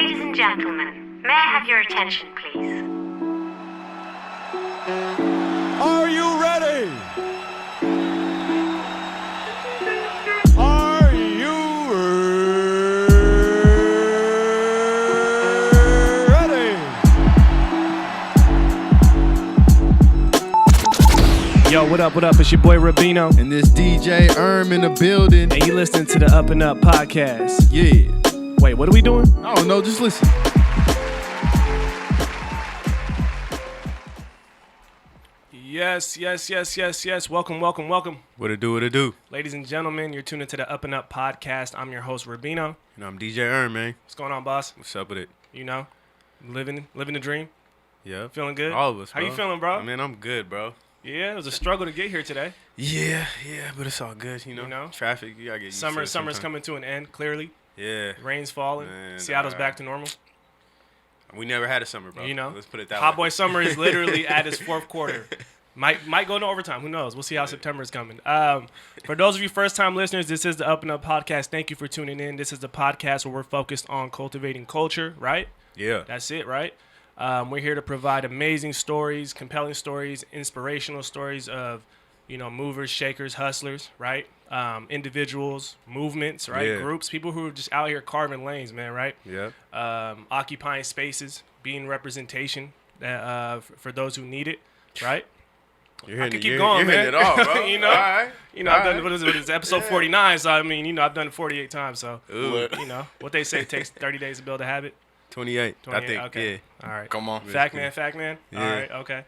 Ladies and gentlemen, may I have your attention, please? Are you ready? Are you ready? Yo, what up, what up? It's your boy Rubino. And this DJ in the building. And you listening to the UpNUp Podcast. Yeah. Wait, what are we doing? I don't know, just listen. Yes. Welcome. What it do? Ladies and gentlemen, you're tuned into the UpNUp Podcast. I'm your host, Rubino. And I'm DJ man. What's going on, boss? What's up with it? You know, living the dream. Yeah. Feeling good? All of us, bro. How you feeling, bro? Man, I'm good, bro. Yeah, it was a struggle to get here today. Yeah, but it's all good, you know? Traffic, you gotta get used to it Summer's sometime. coming to an end, clearly. Yeah. Rain's falling. Man, Seattle's back to normal. We never had a summer, bro. You know, let's put it that way. Hot Boy Summer is literally at its fourth quarter. Might go into overtime. Who knows? We'll see how September is coming. For those of you first-time listeners, this is the UpNUp Podcast. Thank you for tuning in. This is the podcast where we're focused on cultivating culture, right? Yeah. That's it, right? We're here to provide amazing stories, compelling stories, inspirational stories of, you know, movers, shakers, hustlers, right? Individuals, movements, right? Yeah. Groups, people who are just out here carving lanes, man, right? Yeah. Occupying spaces, being representation for those who need it, right? You're I could keep going, you're man. hitting it all, bro. You know, all right. I've done what is it? It's episode 49, so I mean, you know, I've done it 48 times. So, Ooh. you know, what they say, it takes 30 days to build a habit. 28, I 28, think. okay. Yeah. All right. Come on. Fact man. Yeah. All right, okay.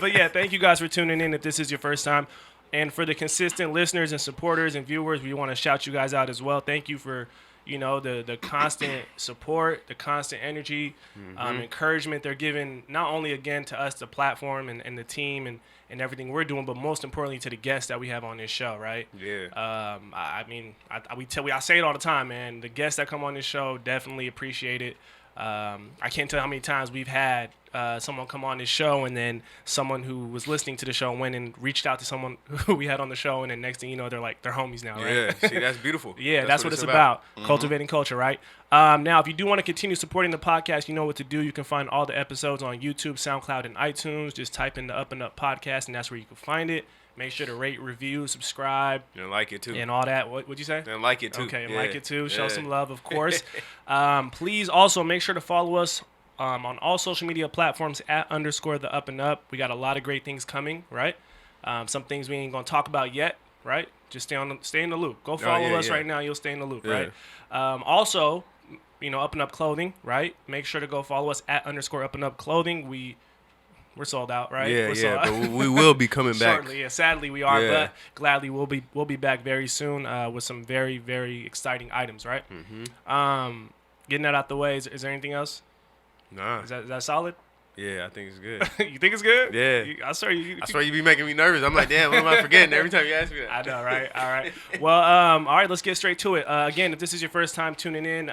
But yeah, thank you guys for tuning in if this is your first time. And for the consistent listeners and supporters and viewers, we want to shout you guys out as well. Thank you for, you know, the constant support, the constant energy, encouragement they're giving, not only, again, to us, the platform and the team and everything we're doing, but most importantly to the guests that we have on this show, right? Yeah. I say it all the time, man. The guests that come on this show, definitely appreciate it. I can't tell you how many times we've had someone come on this show and then someone who was listening to the show went and reached out to someone who we had on the show, and then next thing you know, they're homies now, right? Yeah, see, that's beautiful. Yeah, that's what it's about. Cultivating culture, right? Now, if you do want to continue supporting the podcast, you know what to do. You can find all the episodes on YouTube, SoundCloud, and iTunes. Just type in the UpNUp Podcast, and that's where you can find it. Make sure to rate, review, subscribe. And like it, too. And all that. What'd you say? And like it, too. Okay, and yeah. like it, too. Show Yeah. some love, of course. Please also make sure to follow us on all social media platforms at _TheUpNUp. We got a lot of great things coming, right? Some things we ain't going to talk about yet, right? Just stay in the loop. Go follow us right now. You'll stay in the loop, right? Also, you know, UpNUp Clothing, right? Make sure to go follow us at _UpNUp Clothing. We're sold out, right? Yeah, but we will be coming back. Shortly, yeah. Sadly, we are, Yeah. but gladly we'll be back very soon with some very, very exciting items, right? Mm-hmm. Getting that out the way. Is there anything else? Nah. Is that solid? Yeah, I think it's good. You think it's good? Yeah. I swear you be making me nervous. I'm like, damn, what am I forgetting every time you ask me that? I know, right? All right. Well, all right, let's get straight to it. Again, if this is your first time tuning in,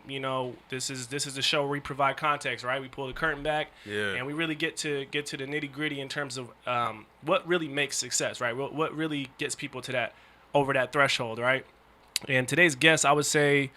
you know, this is the show where we provide context, right? We pull the curtain back, and we really get to the nitty-gritty in terms of what really makes success, right? What really gets people to over that threshold, right? And today's guest, I would say,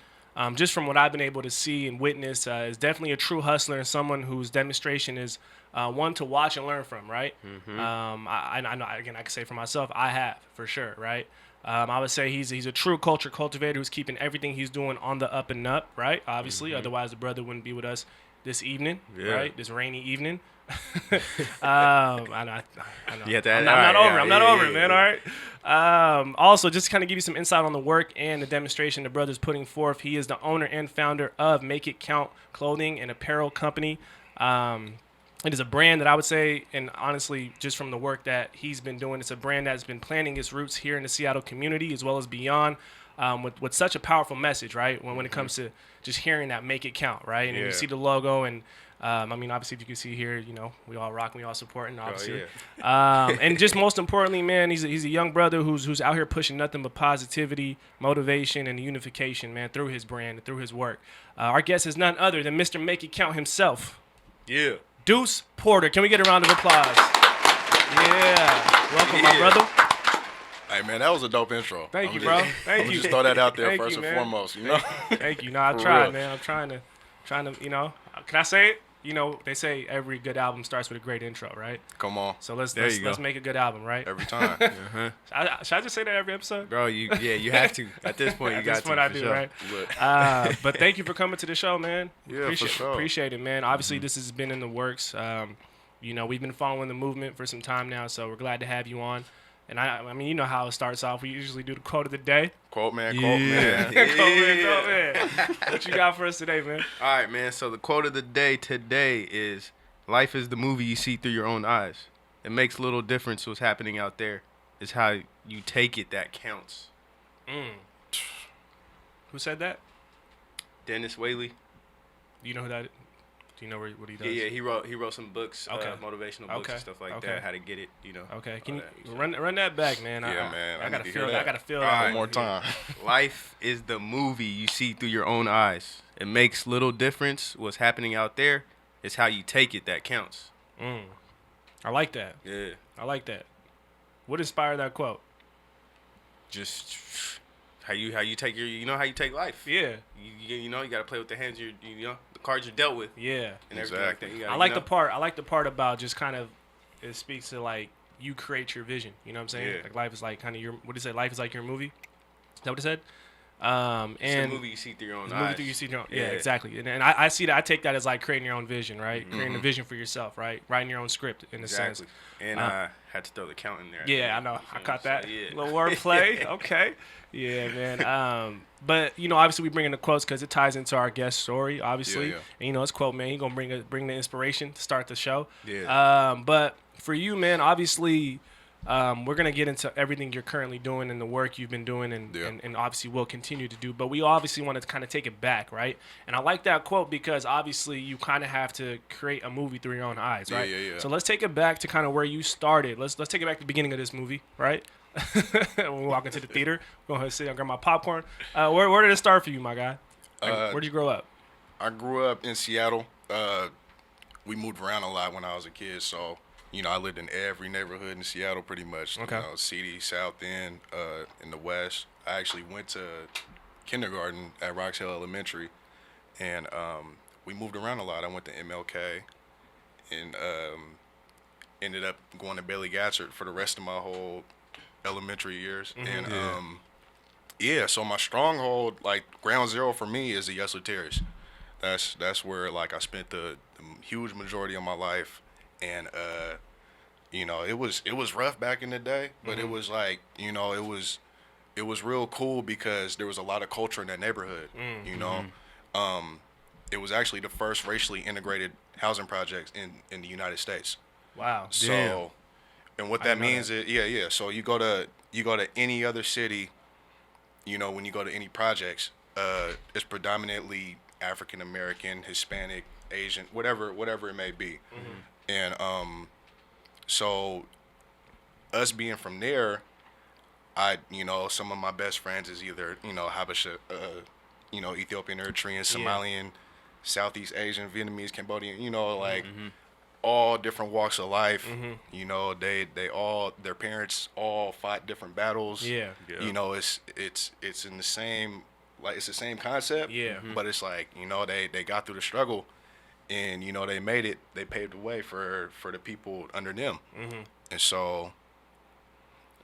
just from what I've been able to see and witness, is definitely a true hustler and someone whose demonstration is one to watch and learn from, right? I know, again, I can say for myself, I have, for sure, right? I would say he's a true culture cultivator who's keeping everything he's doing on the up and up, right? Obviously, otherwise the brother wouldn't be with us this evening, right? This rainy evening. I know. You have to I'm not over it, man. All right. Also, just to kind of give you some insight on the work and the demonstration the brother's putting forth. He is the owner and founder of Make It Count Clothing and Apparel Company. It is a brand that I would say, and honestly, just from the work that he's been doing, it's a brand that's been planting its roots here in the Seattle community as well as beyond, with such a powerful message, right? When it comes to just hearing that make it count, right? And you see the logo, and I mean, obviously, if you can see here, you know, we all rock, we all supporting, obviously. And just most importantly, man, he's a young brother who's out here pushing nothing but positivity, motivation, and unification, man, through his brand and through his work. Our guest is none other than Mr. Make It Count himself. Yeah. Deuce Porter. Can we get a round of applause? Yeah. Welcome, my brother. Hey, man, that was a dope intro. Thank you, bro. Thank you. Just throw that out there Thank first you, and man. foremost, you know? Thank you. No, I For tried, real. man. I'm trying to, you know. Can I say it? You know, they say every good album starts with a great intro, right? Come on. So let's There you let's go. make a good album, right? Every time. Should I just say that every episode? Bro, you have to. At this point, you At got this to. point, I for do, sure. right? Look. But thank you for coming to the show, man. Yeah, for appreciate, sure. Appreciate it, man. Obviously, this has been in the works. You know, we've been following the movement for some time now, so we're glad to have you on. And I mean, you know how it starts off. We usually do the quote of the day. Quote man. Quote man. What you got for us today, man? All right, man. So the quote of the day today is, "Life is the movie you see through your own eyes. It makes little difference what's happening out there. It's how you take it that counts." Who said that? Dennis Whaley. Do you know who that is? Do you know what he does? Yeah, he wrote some books, Okay. Motivational books Okay. and stuff like Okay. that. How to get it, Okay, can all you that. run that back, man? Yeah, man. I I gotta need to feel hear that. I that. gotta feel All that right. One more time. Life is the movie you see through your own eyes. It makes little difference what's happening out there. It's how you take it that counts. I like that. Yeah. I like that. What inspired that quote? Just how you take how you take life. Yeah, You know, you got to play with the hands you know, the cards you're dealt with yeah. and everything like that. Exactly. You gotta, I like you the know, part. I like the part about just kind of. It speaks to like you create your vision. You know what I'm saying? Yeah. Like life is like kind of your. What did it say? Life is like your movie. Is that what it said? it's And a movie you see through your own it's a eyes. movie through you see your own. Yeah, Yeah. exactly. And I see that. I take that as like creating your own vision, right? Creating a vision for yourself, right? Writing your own script in a sense. Exactly. And I had to throw the count in there. Yeah, I know. I So, caught that. yeah. Little wordplay. Okay. Yeah, man. But you know, obviously we bring in the quotes because it ties into our guest story, obviously. Yeah. And you know, it's quote man. He gonna bring the inspiration to start the show. Yeah. But for you, man, obviously, we're gonna get into everything you're currently doing and the work you've been doing, and obviously will continue to do. But we obviously want to kind of take it back, right? And I like that quote because obviously you kind of have to create a movie through your own eyes, right? Yeah. So let's take it back to kind of where you started. Let's take it back to the beginning of this movie, right? When we walk into the theater, go ahead and sit down, grab my popcorn. Where did it start for you, my guy? Like, where'd you grow up? I grew up in Seattle. We moved around a lot when I was a kid, so you know I lived in every neighborhood in Seattle pretty much. Okay. You know, City, South End, in the West. I actually went to kindergarten at Rocks Hill Elementary, and we moved around a lot. I went to MLK, and ended up going to Bailey Gatzert for the rest of my whole elementary years. And so my stronghold, like ground zero for me, is the Yesler Terrace. That's where like I spent the huge majority of my life, and you know it was rough back in the day, but it was like, you know, it was real cool because there was a lot of culture in that neighborhood. You know, it was actually the first racially integrated housing projects in the United States. Wow. So, and what I that didn't know means is, So you go to any other city, you know, when you go to any projects, it's predominantly African American, Hispanic, Asian, whatever it may be, and so us being from there, you know, some of my best friends is either, you know, Habesha, you know, Ethiopian, Eritrean, Somalian, Southeast Asian, Vietnamese, Cambodian, you know, like. All different walks of life. You know, they all, their parents all fought different battles. Yeah. You know, it's in the same, like, it's the same concept. Yeah. But it's like, you know, they got through the struggle, and you know they made it. They paved the way for the people under them. And so,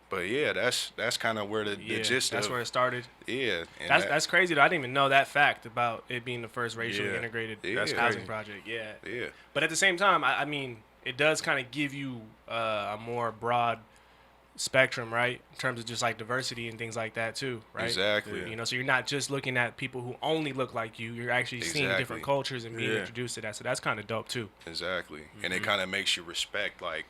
but yeah, that's kind of where the gist that's of, where it started. Yeah. And That's crazy though. I didn't even know that fact about it being the first racially Yeah. integrated That's housing crazy. project. Yeah. Yeah. But at the same time, I mean, it does kind of give you a more broad spectrum, right? In terms of just like diversity and things like that too, right? Exactly. You know, so you're not just looking at people who only look like you. You're actually seeing Exactly. different cultures and being Yeah. introduced to that. So that's kind of dope too. Exactly. And it kind of makes you respect, like,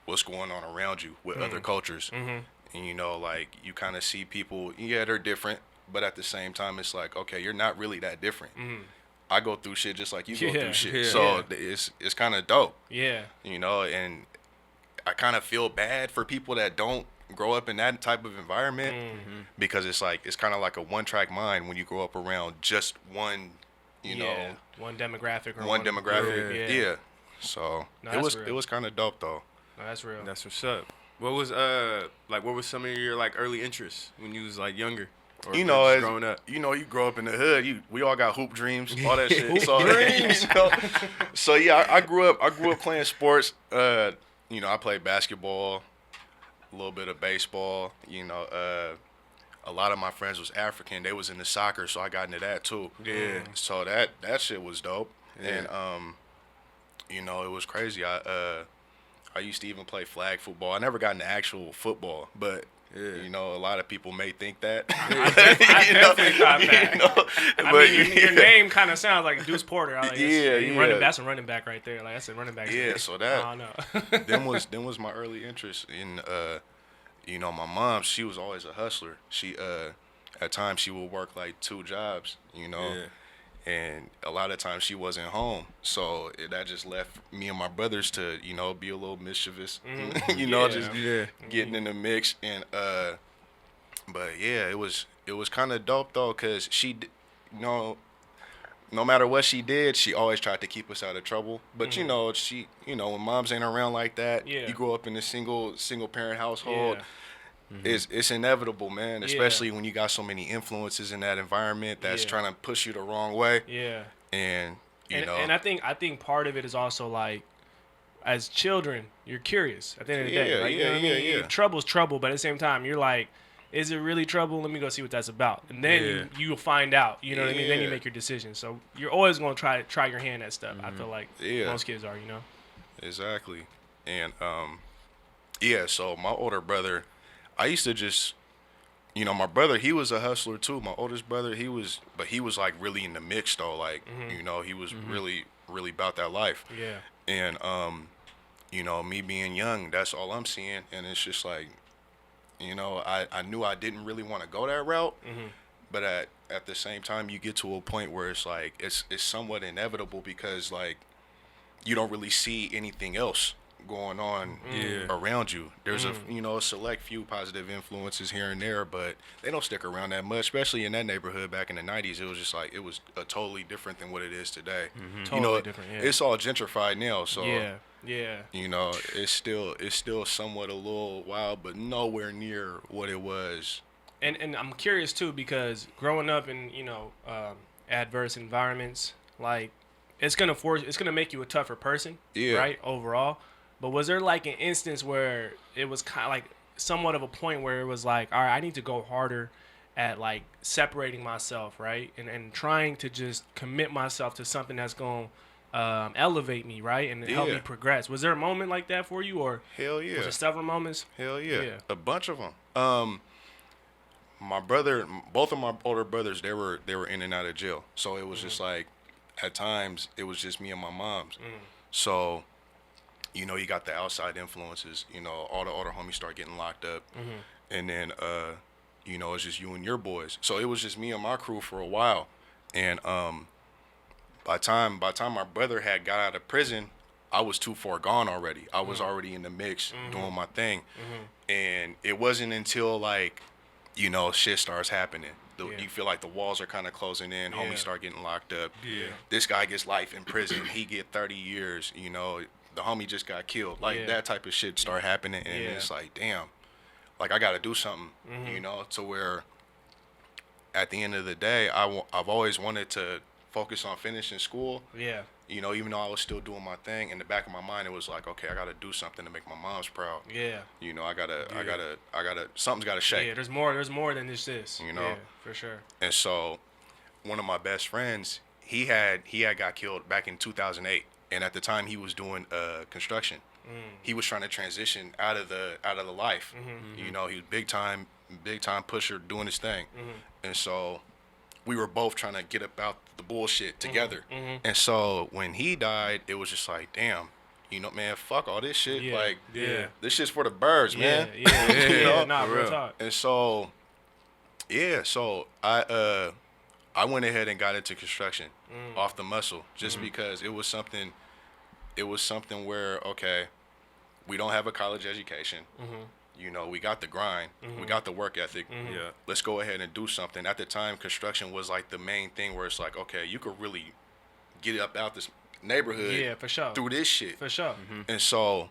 what's going on around you with other cultures. And, you know, like, you kind of see people, yeah, they're different, but at the same time, it's like, okay, you're not really that different. I go through shit just like you go Yeah. through shit. Yeah. So it's kind of dope, Yeah. you know, and I kind of feel bad for people that don't grow up in that type of environment because it's like, it's kind of like a one-track mind when you grow up around just one, you know, one demographic or one demographic. group. Yeah. So No, it that's was real. it was kind of dope though. No, that's real. That's what's up. What was what was some of your like early interests when you was like younger? Or You know, just as growing up. you know, you grow up in the hood. We all got hoop dreams, all that shit. So, dreams. you know, so yeah, I grew up playing sports. You know, I played basketball, a little bit of baseball. You know, a lot of my friends was African. They was into soccer, so I got into that too. Yeah. So that shit was dope. Yeah. And you know, it was crazy. I used to even play flag football. I never got into actual football, but Yeah. you know, a lot of people may think that. I definitely thought that. You know, I but mean, your name kind of sounds like Deuce Porter. I'm like, Yeah. That's a running back right there. Like that's a running back. Yeah, so that I don't know. them was my early interest in you know, my mom, she was always a hustler. She at times she would work like 2 jobs, you know. Yeah. And a lot of times she wasn't home, so that just left me and my brothers to, you know, be a little mischievous, you know, Yeah. just Yeah. getting in the mix. And but yeah, it was kind of dope though, cause you know, no matter what she did, she always tried to keep us out of trouble. But you know, when moms ain't around like that, Yeah. you grow up in a single parent household. Yeah. It's inevitable, man. Especially when you got so many influences in that environment that's Yeah. trying to push you the wrong way. Yeah. And you know, And I think part of it is also like, as children, you're curious at the end of the day. Yeah, Like, you know what I mean? yeah. Trouble's trouble, but at the same time, you're like, is it really trouble? Let me go see what that's about, and then you'll find out. You know what I mean? Then you Yeah. make your decision. So you're always gonna try your hand at stuff. I feel like Yeah. most kids are. You know? exactly. And yeah. So my older brother, I used to just, you know, my brother, he was a hustler too. My oldest brother, he was like really in the mix though. Like, you know, he was really about that life. Yeah. And you know, me being young, that's all I'm seeing, and it's just like, you know, I knew I didn't really want to go that route, but at the same time, you get to a point where it's like it's somewhat inevitable, because like you don't really see anything else going on around you. There's a select few positive influences here and there, but they don't stick around that much, especially in that neighborhood back in the 90s. It was just like, it was a totally different than what it is today. Totally You know, different. Yeah. it's all gentrified now, so Yeah. Yeah. you know, it's still somewhat a little wild, but nowhere near what it was. And I'm curious too, because growing up in adverse environments, like it's gonna make you a tougher person, Yeah. right? Overall. But was there like an instance where it was kind of like somewhat of a point where it was like, all right, I need to go harder at like separating myself, right, and trying to just commit myself to something that's going to elevate me, right, and help me Yeah. progress? Was there a moment like that for you, or Hell yeah. was it several moments? Hell yeah. Yeah. A bunch of them. My brother, both of my older brothers, they were in and out of jail. So it was just like, at times, it was just me and my mom's. So, you know, you got the outside influences. You know, all the older homies start getting locked up. And then, you know, it's just you and your boys. So it was just me and my crew for a while. And by the time my brother had got out of prison, I was too far gone already. I was already in the mix doing my thing. And it wasn't until like, you know, shit starts happening. You feel like the walls are kind of closing in. Homies start getting locked up. This guy gets life in prison. He get 30 years. You know, the homie just got killed. Like that type of shit start happening, and it's like, damn, like I got to do something. You know, to where at the end of the day, I've always wanted to focus on finishing school. Yeah. You know, even though I was still doing my thing, in the back of my mind, it was like, okay, I got to do something to make my mom's proud. Yeah. You know, I gotta, something's gotta shake. Yeah, there's more than just this. You know? Yeah, for sure. And so, one of my best friends, he had got killed back in 2008, and at the time he was doing construction. He was trying to transition out of the life. You know, he was big time pusher, doing his thing, and so we were both trying to get about the bullshit together. And so when he died, it was just like, damn, you know, man, fuck all this shit. Yeah. Like, Yeah. this shit's for the birds, man. Yeah. You know? Nah, real talk. And so, so I went ahead and got into construction off the muscle, just because it was something where, okay, we don't have a college education. You know, we got the grind, we got the work ethic. Yeah. Let's go ahead and do something. At the time, construction was like the main thing where it's like, okay, you could really get up out this neighborhood Yeah, for sure. through this shit. For sure. And so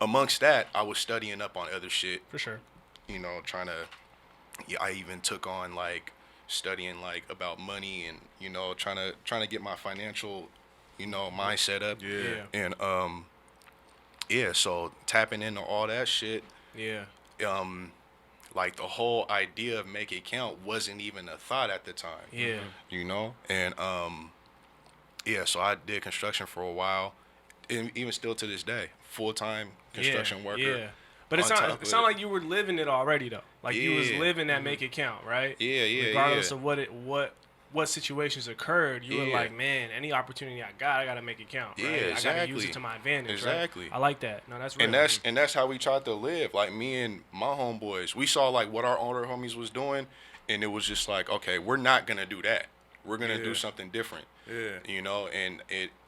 amongst that, I was studying up on other shit. For sure. You know, I even took on like studying like about money and you know trying to get my financial, you know, mindset up. Yeah. And yeah, so tapping into all that shit. Yeah. Like the whole idea of make it count wasn't even a thought at the time. Yeah. You know, and yeah, so I did construction for a while, and even still to this day, full-time construction worker. Yeah. But it sounded like you were living it already though. Like you was living that make it count, right? Yeah, Regardless of what situations occurred, you were Yeah. like, man, any opportunity I gotta make it count. Right? Yeah, I gotta use exactly. it to my advantage. Exactly. Right? I like that. No, that's real. And that's how we tried to live. Like me and my homeboys, we saw like what our older homies was doing, and it was just like, okay, we're not gonna do that. We're gonna do something different. Yeah. You know, and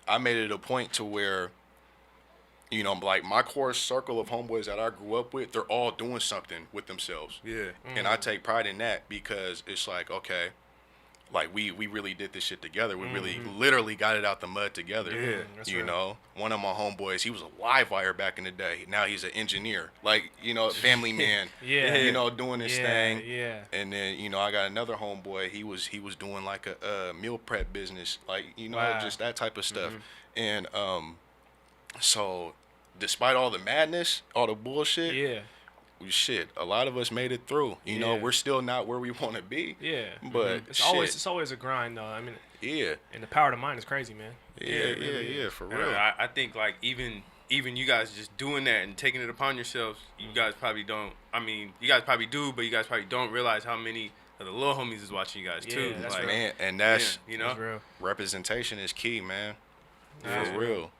I made it a point to where, you know, like my core circle of homeboys that I grew up with, they're all doing something with themselves. Yeah. And I take pride in that because it's like, okay, like we really did this shit together. We really literally got it out the mud together. Yeah, that's you right. know, one of my homeboys, he was a live wire back in the day. Now he's an engineer, like, you know, family man. Yeah. You know, doing his thing. Yeah. And then, you know, I got another homeboy. He was doing like a meal prep business, like, you know, Wow. just that type of stuff. And so despite all the madness, all the bullshit, Yeah. shit, a lot of us made it through. You know, Yeah. we're still not where we want to be. Yeah. But it's shit. always a grind though. I mean, Yeah, and the power of the mind is crazy, man. yeah, for And real. I think like even you guys just doing that and taking it upon yourselves, you guys probably don't. I mean, you guys probably do, but you guys probably don't realize how many of the little homies is watching you guys too. Yeah, that's like, real. Man, and that's you know, That's real. representation is key, man. Yeah. For real.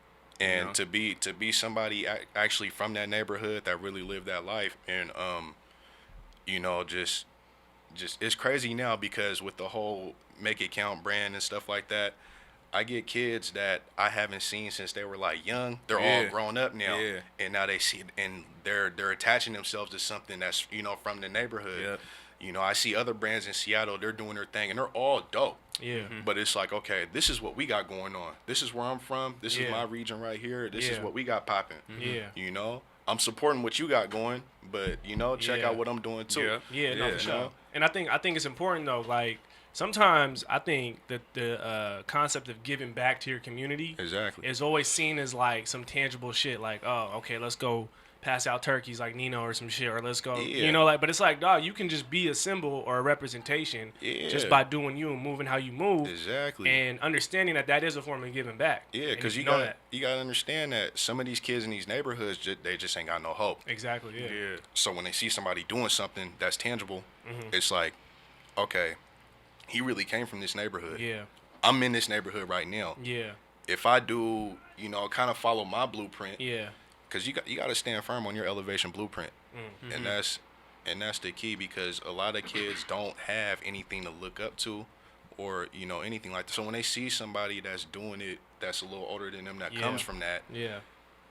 And You know? to be somebody actually from that neighborhood that really lived that life, and you know, just it's crazy now because with the whole Make It Count brand and stuff like that, I get kids that I haven't seen since they were like young. They're all grown up now, Yeah. and now they see and they're attaching themselves to something that's, you know, from the neighborhood. Yep. You know, I see other brands in Seattle. They're doing their thing, and they're all dope. Yeah. But it's like, okay, this is what we got going on. This is where I'm from. This is Yeah. my region right here. This is Yeah. what we got popping. Yeah. You know, I'm supporting what you got going, but you know, check Yeah. out what I'm doing too. Yeah. Yeah, no, Yeah. for sure. You know? And I think it's important though. Like sometimes I think that the concept of giving back to your community Exactly. is always seen as like some tangible shit. Like, oh, okay, let's go pass out turkeys like Nino or some shit, or let's go, Yeah. you know, like. But it's like, dog, you can just be a symbol or a representation just Yeah. by doing you and moving how you move, Exactly. and understanding that is a form of giving back. Yeah, And because if you know got that. you got to understand that some of these kids in these neighborhoods, they just ain't got no hope. Exactly. Yeah. Yeah. So when they see somebody doing something that's tangible, Mm-hmm. it's like, okay, he really came from this neighborhood. Yeah. I'm in this neighborhood right now. Yeah. If I do, you know, kind of follow my blueprint, Yeah. because you got to stand firm on your elevation blueprint, and that's the key, because a lot of kids don't have anything to look up to, or you know, anything like that. So when they see somebody that's doing it, that's a little older than them, that Yeah. comes from that, Yeah.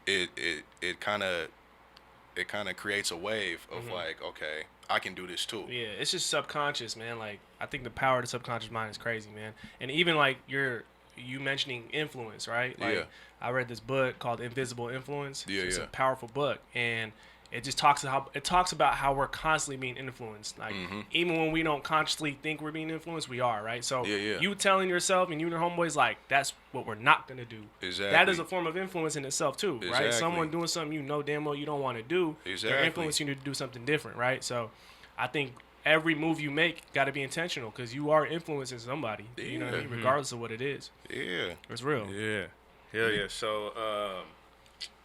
it kind of creates a wave of like, okay, I can do this too. Yeah, it's just subconscious, man. Like, I think the power of the subconscious mind is crazy, man. And even like you mentioning influence, right? Like, Yeah. I read this book called Invisible Influence. Yeah, It's yeah. a powerful book, and it just talks about how we're constantly being influenced. Like, even when we don't consciously think we're being influenced, we are, right? So Yeah, yeah. you telling yourself and you and your homeboys, like, that's what we're not gonna do. Exactly. That is a form of influence in itself too, right? Exactly. Someone doing something you know damn well you don't want to do, they're Exactly. influencing you to do something different, right? So I think every move you make got to be intentional, because you are influencing somebody. You know what I mean? Yeah. Regardless of what it is. Yeah. It's real. Yeah. Hell yeah. So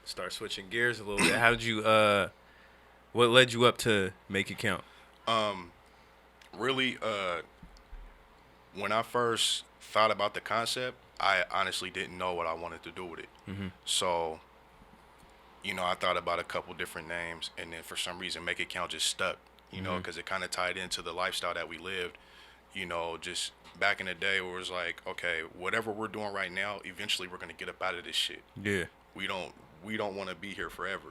start switching gears a little bit. How did you what led you up to Make It Count? Really, when I first thought about the concept, I honestly didn't know what I wanted to do with it. So, you know, I thought about a couple different names, and then for some reason, Make It Count just stuck, you know, because it kind of tied into the lifestyle that we lived, you know, just back in the day where it was like, okay, whatever we're doing right now, eventually we're going to get up out of this shit. Yeah. We don't want to be here forever,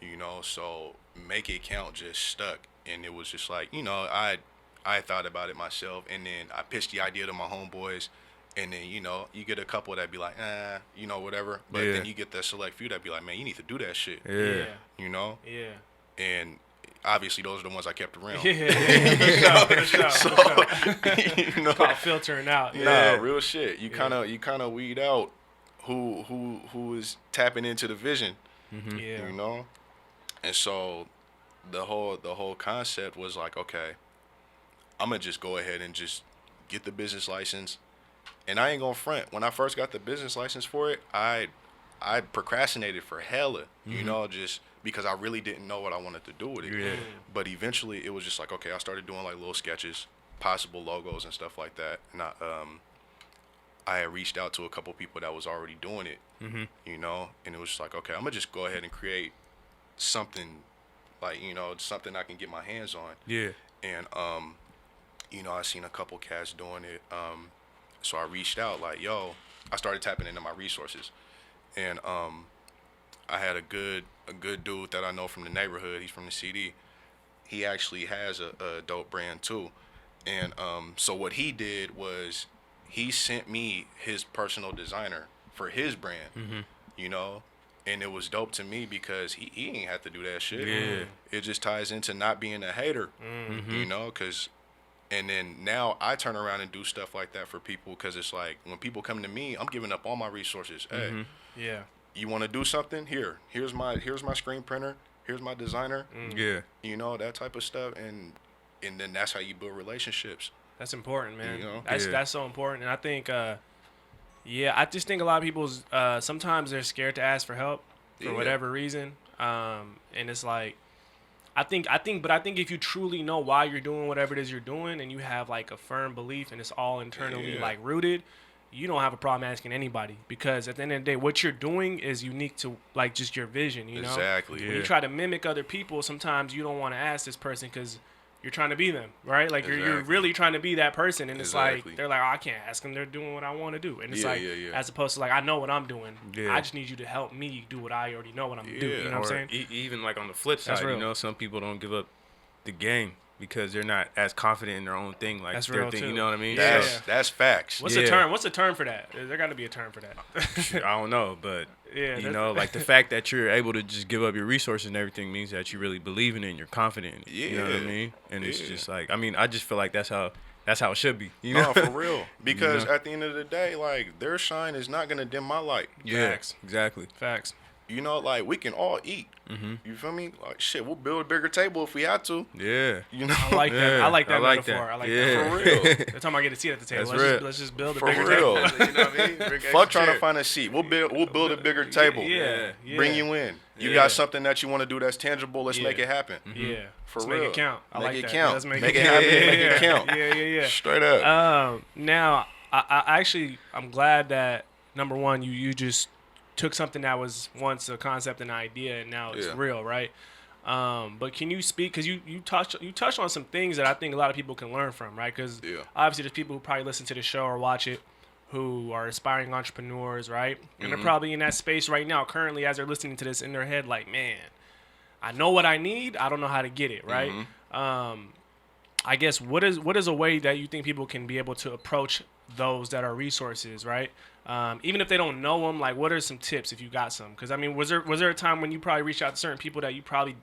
you know. So Make It Count just stuck, and it was just like, you know, I thought about it myself, and then I pitched the idea to my homeboys, And then, you know, you get a couple that be like, you know, whatever. But then you get that select few that be like, man, you need to do that shit. Yeah. You know? Yeah. And obviously those are the ones I kept around. Yeah. For sure. So, you know, Called filtering out. nah, real shit. You kind of weed out who is tapping into the vision. Yeah. You know? And so the whole concept was like, okay, I'm gonna just go ahead and just get the business license. And I ain't gonna front. When I first got the business license for it, I procrastinated for hella, you know, just because I really didn't know what I wanted to do with it. Yeah. But eventually, it was just like, okay, I started doing like little sketches, possible logos and stuff like that. And I had reached out to a couple people that was already doing it, you know, and it was just like, okay, I'm gonna just go ahead and create something, like, you know, something I can get my hands on. Yeah. And you know, I seen a couple cats doing it. So I reached out like, yo, I started tapping into my resources. And I had a good dude that I know from the neighborhood. He's from the CD. He actually has a dope brand too. And so what he did was he sent me his personal designer for his brand, you know? And it was dope to me because he ain't have to do that shit. Yeah. It just ties into not being a hater, you know, because... And then now I turn around and do stuff like that for people because it's like when people come to me, I'm giving up all my resources. Hey, Yeah. you want to do something? Here's my screen printer. Here's my designer. Yeah. You know, that type of stuff. And then that's how you build relationships. That's important, man. You know? That's so important. And I think, I just think a lot of people, sometimes they're scared to ask for help for whatever reason. And it's like, I think if you truly know why you're doing whatever it is you're doing and you have like a firm belief and it's all internally like rooted, you don't have a problem asking anybody because at the end of the day, what you're doing is unique to like just your vision, you know? Exactly. When you try to mimic other people, sometimes you don't want to ask this person because you're trying to be them, right? Like you're really trying to be that person, and it's like they're like, oh, I can't ask them. They're doing what I want to do, and it's as opposed to like I know what I'm doing. I just need you to help me do what I already know what I'm doing. You know what I'm saying? Even like on the flip side, you know, some people don't give up the game because they're not as confident in their own thing. Like that's their real thing, too. you know what I mean? That's facts. What's the term? What's the term for that? There got to be a term for that. I don't know, but you know, like the fact that you're able to just give up your resources and everything means that you really believe in it and you're confident in it. You know what I mean? And it's just like, I mean, I just feel like that's how it should be. You know, for real. Because at the end of the day, like their shine is not gonna dim my light. Facts. Exactly. Facts. You know, like we can all eat. You feel me? Like shit, we'll build a bigger table if we have to. Yeah. You know, I like that. I like that metaphor. That. I like that. that. For real. Every time I get a seat at the table, let's just build a For bigger real. table. You know what I mean? Fuck trying to find a seat. We'll build a bigger table. Yeah. Bring you in. You got something that you want to do that's tangible. Let's make it happen. Yeah. For Let's real. make it count. I Make like it that. count. Let's Make it happen. Make it count. Yeah. Straight up. Now, I actually, I'm glad that number one, you just took something that was once a concept and idea, and now it's real, right? But can you speak? Because you touched on some things that I think a lot of people can learn from, right? Because obviously there's people who probably listen to the show or watch it who are aspiring entrepreneurs, right? And they're probably in that space right now, currently, as they're listening to this in their head, like, man, I know what I need, I don't know how to get it, right? I guess what is a way that you think people can be able to approach those that are resources, right? Even if they don't know them, like what are some tips if you got some? Because I mean, was there a time when you probably reached out to certain people that you probably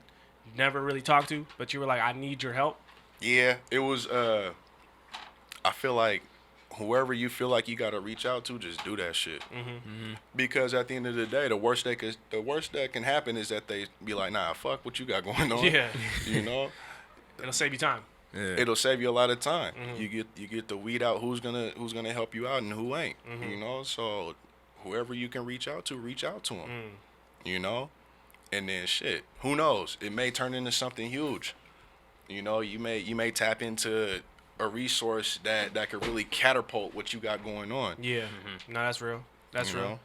never really talked to, but you were like, I need your help? Yeah, it was. I feel like whoever you feel like you gotta reach out to, just do that shit. Because at the end of the day, the worst that can happen is that they be like, nah, fuck what you got going on. Yeah, you know, it'll save you time. Yeah. It'll save you a lot of time. You get to weed out who's gonna help you out and who ain't. You know, so whoever you can reach out to them. You know, and then shit, who knows? It may turn into something huge. You know, you may tap into a resource that could really catapult what you got going on. Yeah, no, that's real. That's real. know?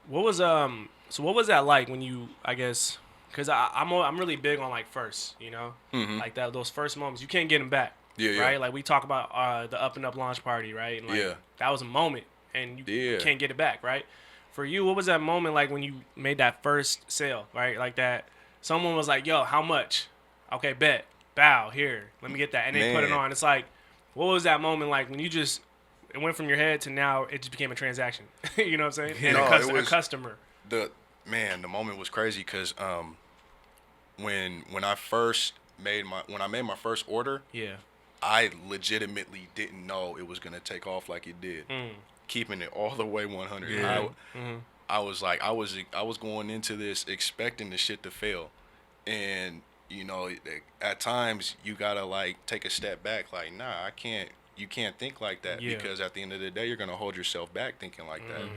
What was So what was that like when you? I guess. Because I'm really big on like first, you know, like those first moments you can't get them back, right? Like we talk about the UpNUp launch party, right? And like, that was a moment, and you can't get it back, right? For you, what was that moment like when you made that first sale, right? Like that, someone was like, "Yo, how much?" Okay, bet, bow here, let me get that, and they put it on. It's like, what was that moment like when you just? it went from your head to now it just became a transaction. You know what I'm saying? And No, a customer. The moment was crazy because when I first made my first order, Yeah. I legitimately didn't know it was gonna take off like it did. Keeping it all the way 100. Yeah. I was like, I was going into this expecting the shit to fail, and you know, at times you gotta like take a step back. Like, nah, I can't. You can't think like that because at the end of the day, you're gonna hold yourself back thinking like that.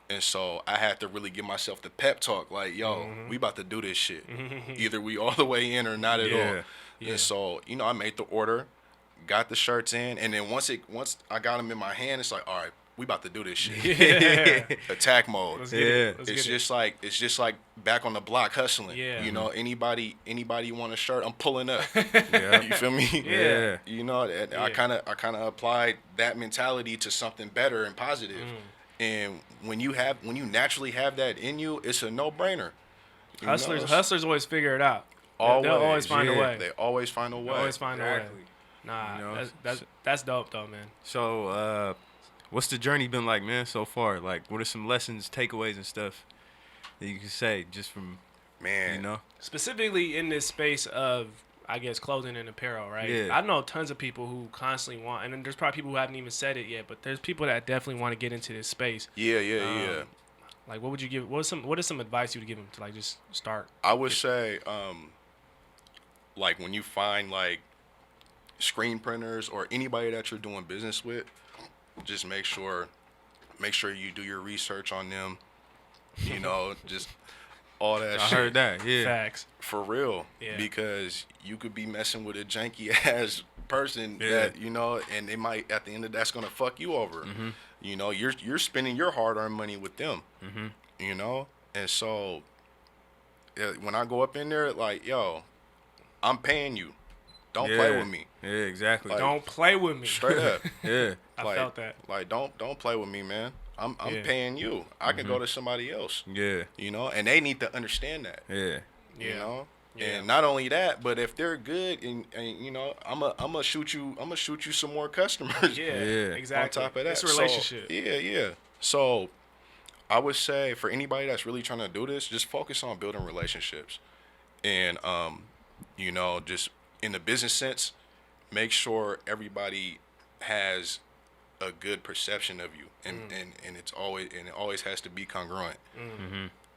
And so I had to really give myself the pep talk. Like, yo, we about to do this shit. Either we all the way in or not at all. Yeah. And so, you know, I made the order, got the shirts in, and then once I got them in my hand, it's like, all right, we about to do this shit. Yeah. Attack mode. Let's get it. Let's It's get just like back on the block hustling. Yeah. You know, anybody want a shirt, I'm pulling up. Yeah. You feel me? Yeah. You know, I kind of applied that mentality to something better and positive. And when you naturally have that in you, it's a no-brainer. You know? Hustlers always figure it out. Always, They'll always find a way. They always find a way. Always find a way. Exactly. Nah, You know, that's dope though, man. So, what's the journey been like, man, so far? Like, what are some lessons, takeaways, and stuff that you can say just from, Man, you know? Specifically in this space of, I guess, clothing and apparel, right? Yeah. I know tons of people who constantly want, and then there's probably people who haven't even said it yet, but there's people that definitely want to get into this space. Yeah. Like, what would you give? What is some advice you would give them to like just start? I would say, like when you find like screen printers or anybody that you're doing business with, just make sure you do your research on them. You know, just all that I shit. heard that, yeah. Facts. For real. Yeah. Because you could be messing with a janky ass person Yeah. that, you know, and they might at the end of that's gonna fuck you over. You know, you're spending your hard earned money with them. You know? And so when I go up in there, like, yo, I'm paying you. Don't play with me. Yeah, exactly. Like, Don't play with me. Straight up. Yeah. I felt that. Like don't play with me, man. I'm Yeah. paying you. I can go to somebody else. Yeah. You know, and they need to understand that. Yeah. You Yeah. know? Yeah. And not only that, but if they're good and you know, I'm gonna shoot you some more customers. Yeah, Yeah. exactly. On top of that. It's a relationship. So, yeah. So I would say for anybody that's really trying to do this, just focus on building relationships. And you know, just in the business sense, make sure everybody has a good perception of you, and it always has to be congruent.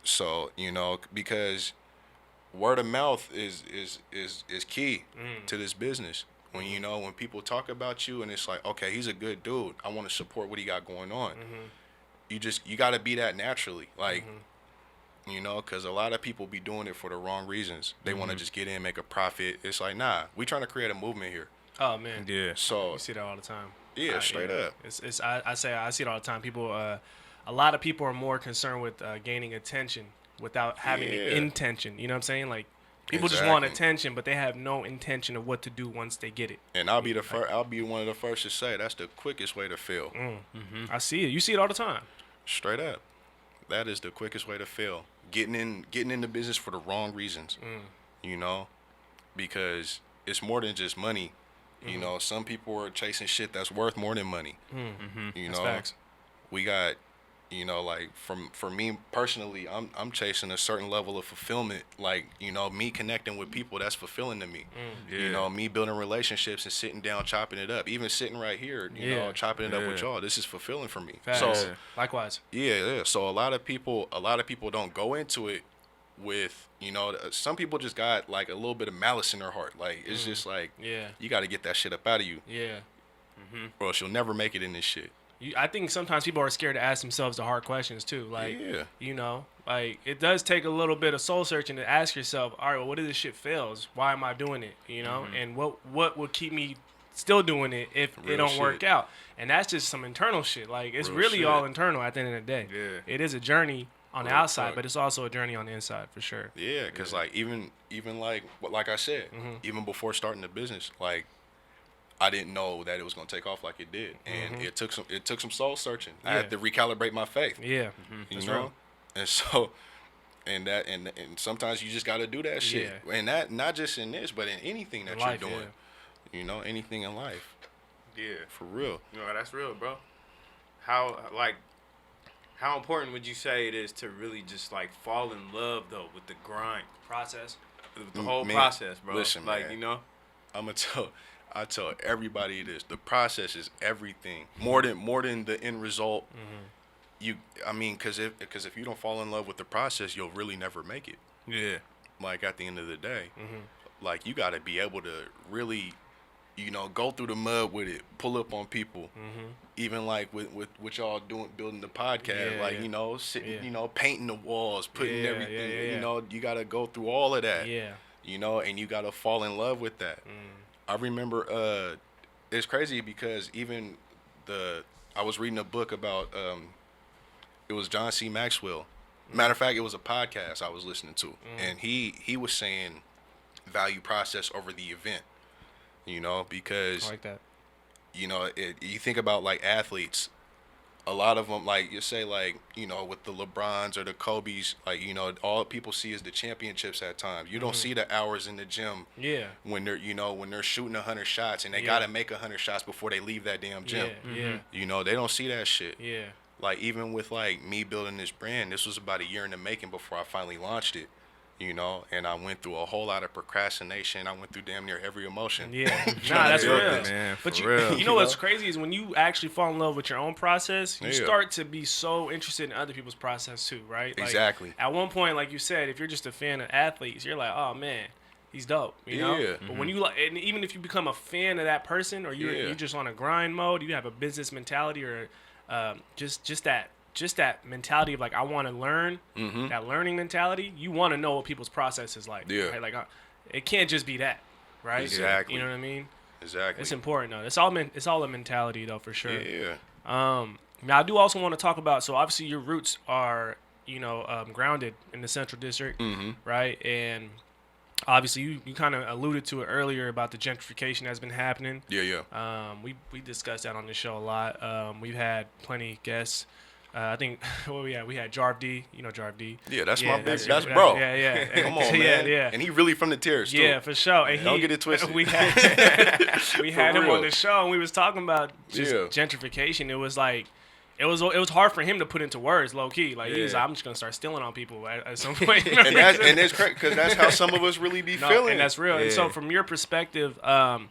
So, you know, because word of mouth is key to this business. When you know, when people talk about you and it's like, okay, he's a good dude, I want to support what he got going on. You got to be that naturally, like, you know, because a lot of people be doing it for the wrong reasons. They want to just get in, make a profit. It's like, nah, we trying to create a movement here. Oh man. Yeah. So You see that all the time. yeah, straight up. I see it all the time. People, a lot of people are more concerned with gaining attention without having Yeah. intention. You know what I'm saying? Like people just want Exactly. attention, but they have no intention of what to do once they get it. And I'll be one of the first to say that's the quickest way to fail. I see it. You see it all the time. Straight up. That is the quickest way to fail. Getting in the business for the wrong reasons. You know? Because it's more than just money. You know, some people are chasing shit that's worth more than money. You That's know? facts. We got, you know, like for me personally, I'm chasing a certain level of fulfillment. Like, you know, me connecting with people, that's fulfilling to me. You know, me building relationships and sitting down, chopping it up. Even sitting right here, you know, chopping it up with y'all. This is fulfilling for me. Facts. So Likewise. yeah. So a lot of people don't go into it with, you know, some people just got like a little bit of malice in their heart. Like it's just like, Yeah. you got to get that shit up out of you, Yeah. or else you'll never make it in this shit. I think sometimes people are scared to ask themselves the hard questions too. Like, Yeah. you know, like it does take a little bit of soul searching to ask yourself, all right, well, what if this shit fails? Why am I doing it? You know, and what will keep me still doing it if it Real don't work shit. out? And that's just some internal shit. Like it's Real really shit. all internal at the end of the day. Yeah. It is a journey on the Real outside, talk. but it's also a journey on the inside for sure. Yeah, because like even like I said, even before starting the business, like I didn't know that it was gonna take off like it did, and it took some soul searching. I had Yeah. to recalibrate my faith. Yeah. You That's know, real. and so. And sometimes you just got to do that shit. Yeah. And that not just in this, but in anything that Life, you're doing. You know, anything in life. Yeah. For real. No, that's real, bro. how important would you say it is to really just like fall in love though with the grind Process. the whole Man, process, bro? listen, like man. you know. I tell everybody this. The process is everything. More than the end result. Because if you don't fall in love with the process, you'll really never make it. Yeah. Like at the end of the day, like you got to be able to really, go through the mud with it, pull up on people. Even like with what y'all doing, building the podcast, painting the walls, putting everything. You got to go through all of that. Yeah. And you got to fall in love with that. I remember it's crazy because even I was reading a book about it was John C. Maxwell. Matter of fact, it was a podcast I was listening to, and he was saying value process over the event. Because I like that. You think about like athletes, a lot of them, like you say, like with the LeBrons or the Kobe's, like all people see is the championships at times. You don't see the hours in the gym. Yeah. When they're shooting 100 shots and they gotta make 100 shots before they leave that damn gym. Yeah. They don't see that shit. Yeah. Like even with like me building this brand, this was about a year in the making before I finally launched it. And I went through a whole lot of procrastination. I went through damn near every emotion. Yeah. Nah, that's real. Man, but real. You know what's crazy is when you actually fall in love with your own process, you Yeah. start to be so interested in other people's process too, right? Like, Exactly. At one point, like you said, if you're just a fan of athletes, you're like, oh man, he's dope, you know? Yeah. But when you and even if you become a fan of that person or you're just on a grind mode, you have a business mentality or just that mentality of like I want to learn, that learning mentality. You want to know what people's process is like. Yeah. Right? Like it can't just be that, right? Exactly. You know what I mean? Exactly. It's important though. It's all a mentality though for sure. Yeah. Now I do also want to talk about. So obviously your roots are grounded in the Central District, right? And obviously you kind of alluded to it earlier about the gentrification that's been happening. Yeah. We discussed that on the show a lot. We've had plenty of guests. I think we had Jarv D. You know Jarv D. Yeah, that's my big. That's bro. Yeah. Come on, man. Yeah. And he really from the tiers too. Yeah, for sure. And Don't get it twisted. We had him real. on the show, and we was talking about just gentrification. It was like it was hard for him to put into words, low key. Like he was like, I'm just gonna start stealing on people at some point. and it's correct because that's how some of us really be feeling. And that's real. Yeah. And so from your perspective, I'm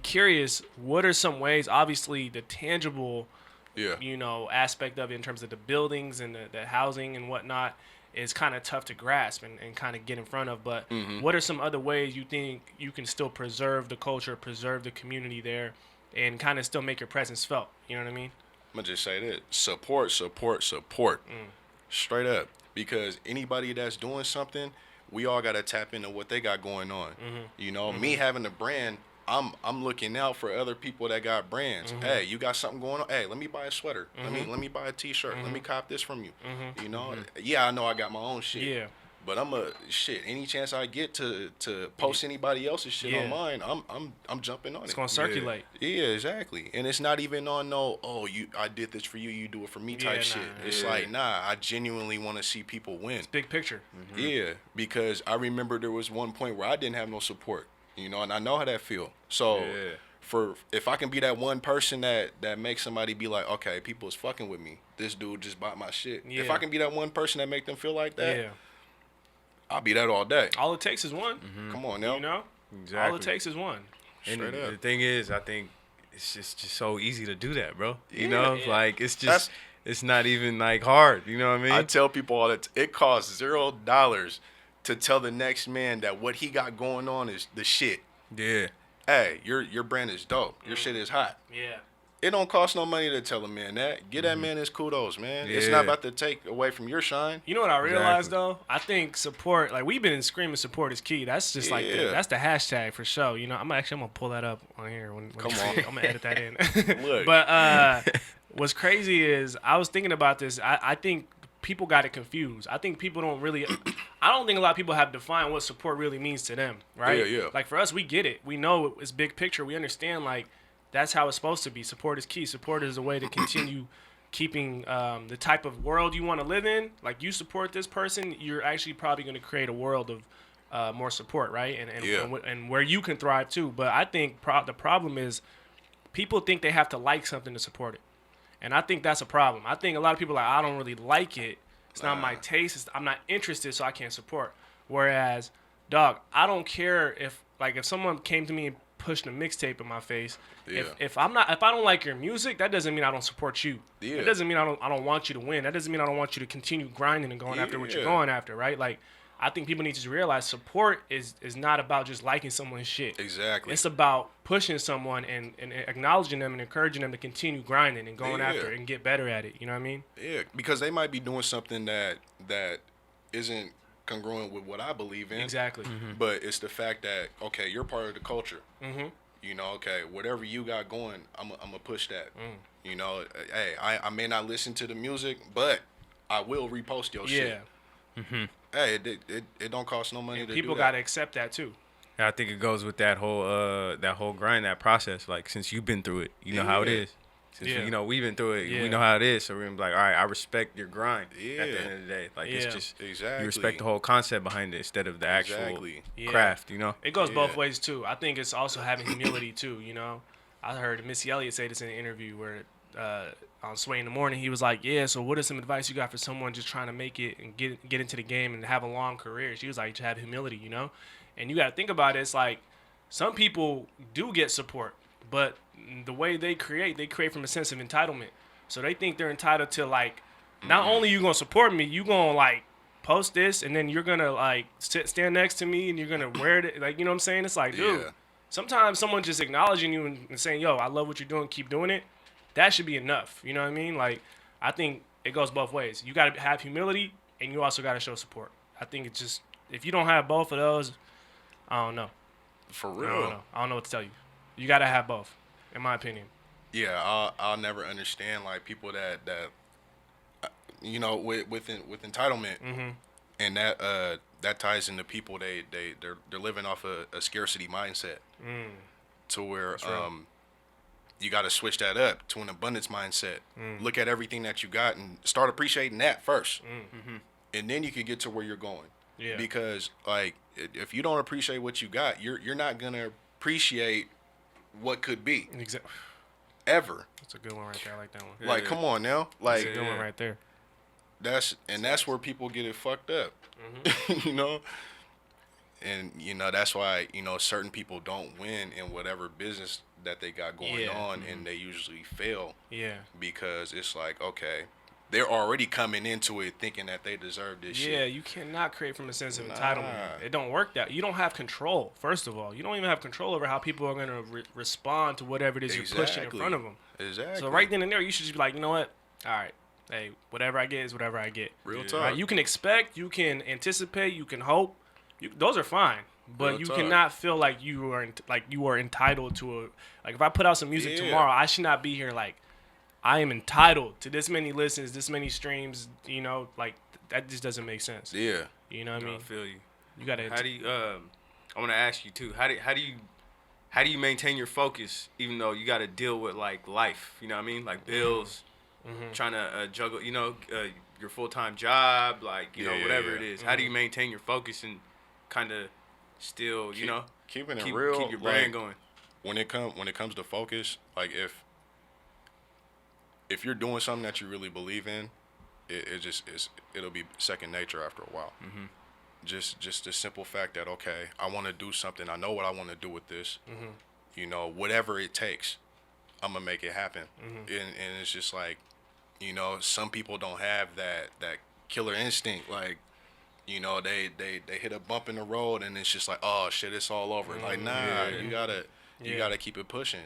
curious, what are some ways? Obviously, the tangible. Aspect of it in terms of the buildings and the housing and whatnot is kind of tough to grasp and kind of get in front of. But what are some other ways you think you can still preserve the culture, preserve the community there, and kind of still make your presence felt? You know what I mean? I'm going to just say this. Support. Straight up. Because anybody that's doing something, we all got to tap into what they got going on. Me having a brand, I'm looking out for other people that got brands. Hey, you got something going on? Hey, let me buy a sweater. Let me buy a t-shirt. Let me cop this from you. Yeah, I know I got my own shit. Yeah. But any chance I get to post anybody else's shit on mine, I'm jumping on it. It's gonna circulate. Yeah, exactly. And it's not even on I did this for you, you do it for me type shit. It's like, I genuinely want to see people win. It's big picture. Yeah, because I remember there was one point where I didn't have no support. And I know how that feel. So if I can be that one person that makes somebody be like, okay, people is fucking with me. This dude just bought my shit. Yeah. If I can be that one person that make them feel like that, Yeah. I'll be that all day. All it takes is one. Come on now. You know? Exactly. All it takes is one. And Straight up. the thing is, I think it's just so easy to do that, bro. You Yeah. know, like it's just it's not even like hard. You know what I mean? I tell people all that it costs $0 to tell the next man that what he got going on is the shit. Yeah. Hey, your brand is dope. Your shit is hot. Yeah. It don't cost no money to tell a man that. Give that man his kudos, man. It's Yeah. not about to take away from your shine. You know what I realized Exactly. though? I think support, like we've been screaming support is key. That's just like that's the hashtag for sure. I'm gonna pull that up on here when Come you on. see it. I'm gonna edit that in. Look. But what's crazy is I was thinking about this. I think people got it confused. I think people don't really. I don't think a lot of people have defined what support really means to them. Right? Yeah. Like for us, we get it. We know it's big picture. We understand like. That's how it's supposed to be. Support is key. Support is a way to continue keeping the type of world you want to live in. Like you support this person, you're actually probably going to create a world of more support, right? And where you can thrive too. But I think the problem is people think they have to like something to support it. And I think that's a problem. I think a lot of people are like, I don't really like it. It's not my taste. I'm not interested, so I can't support. Whereas, dog, I don't care if someone came to me and pushed a mixtape in my face. Yeah. If I don't like your music, that doesn't mean I don't support you. Yeah. It doesn't mean I don't want you to win. That doesn't mean I don't want you to continue grinding and going after what you're going after, right? Like, I think people need to realize support is not about just liking someone's shit. Exactly. It's about pushing someone and acknowledging them and encouraging them to continue grinding and going after it and get better at it. You know what I mean? Yeah, because they might be doing something that isn't congruent with what I believe in. Exactly. But it's the fact that, okay, you're part of the culture. Mm-hmm. You know, okay, whatever you got going, I'm going to push that. You know, hey, I may not listen to the music, but I will repost your shit. Yeah. Hey, it don't cost no money to do that. People got to accept that too. I think it goes with that whole grind, that process. Like, since you've been through it, you know how it is. Since we've been through it, we know how it is. So we're gonna be like, all right, I respect your grind. At the end of the day, like it's just you respect the whole concept behind it instead of the actual craft. You know, it goes both ways too. I think it's also having humility too. You know, I heard Missy Elliott say this in an interview where on Sway in the Morning, he was like, yeah, so what is some advice you got for someone just trying to make it and get into the game and have a long career? She was like, to have humility, you know? And you got to think about it. It's like some people do get support, but the way they create from a sense of entitlement. So they think they're entitled to, like, not only you going to support me, you going to, like, post this, and then you're going to, like, stand next to me, and you're going to wear it. Like, you know what I'm saying? It's like, dude, sometimes someone just acknowledging you and saying, yo, I love what you're doing, keep doing it. That should be enough. You know what I mean? Like, I think it goes both ways. You got to have humility, and you also got to show support. I think it's just, if you don't have both of those, I don't know. For real. I don't know what to tell you. You got to have both, in my opinion. Yeah, I'll never understand, like, people that you know, with entitlement, and that ties into people they're living off a scarcity mindset, to where you got to switch that up to an abundance mindset. Look at everything that you got and start appreciating that first. And then you can get to where you're going. Yeah. Because, like, if you don't appreciate what you got, you're not going to appreciate what could be. Exactly. Ever. That's a good one right there. I like that one. Like, come on now. Like, that's a good one right there. That's where people get it fucked up. You know? And, you know, that's why, you know, certain people don't win in whatever business that they got going on, and they usually fail. Yeah. Because it's like, okay, they're already coming into it thinking that they deserve this shit. Yeah, you cannot create from a sense of entitlement. It don't work that. You don't have control, first of all. You don't even have control over how people are going to respond to whatever it is you're pushing in front of them. Exactly. So right then and there, you should just be like, you know what? All right. Hey, whatever I get is whatever I get. Real talk. Right? You can expect, you can anticipate, you can hope. Those are fine. But you cannot feel like you are entitled to a, like, if I put out some music tomorrow, I should not be here like, I am entitled to this many listens, this many streams, you know, like, that just doesn't make sense. Yeah. You know what I mean? I feel you. You gotta. How do you? I want to ask you too. How do you maintain your focus even though you got to deal with, like, life? You know what I mean? Like bills, trying to juggle. You know, your full-time job, like, you know, whatever it is. How do you maintain your focus and kind of still, keep real, keep your brain going? When it comes to focus, like, if you're doing something that you really believe in, it'll be second nature after a while. Just the simple fact that, okay, I want to do something. I know what I want to do with this. You know, whatever it takes, I'm gonna make it happen. And it's just like, you know, some people don't have that killer instinct. Like, you know, they hit a bump in the road and it's just like, oh shit, it's all over. Like, nah, you gotta keep it pushing.